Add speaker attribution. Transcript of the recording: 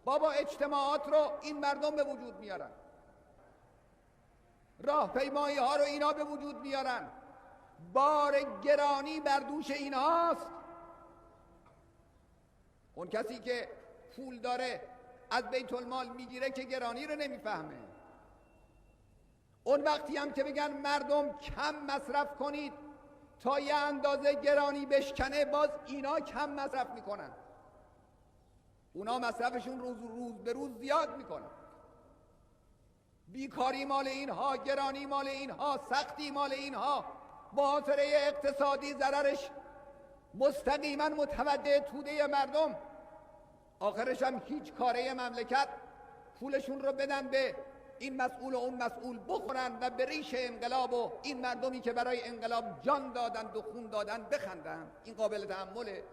Speaker 1: بابا اجتماعات رو این مردم به وجود میارن، راهپیمایی ها رو اینا به وجود میارن، بار گرانی بر دوش اینهاست. اون کسی که پول داره از بیت المال میگیره که گرانی رو نمیفهمه. اون وقتی هم که بگن مردم کم مصرف کنید تا یه اندازه گرانی بشکنه، باز اینا کم مصرف میکنن. اونا مصرفشون روز به روز زیاد میکنن. بیکاری مال اینها، گرانی مال اینها، سختی مال اینها، باطره اقتصادی ضررش مستقیما متوجه توده مردم. آخرش هم هیچ کاره مملکت پولشون رو بدن به این مسئول و اون مسئول بخورن و به ریش انقلاب و این مردمی که برای انقلاب جان دادن و خون دادن بخندن. این قابل تحمله؟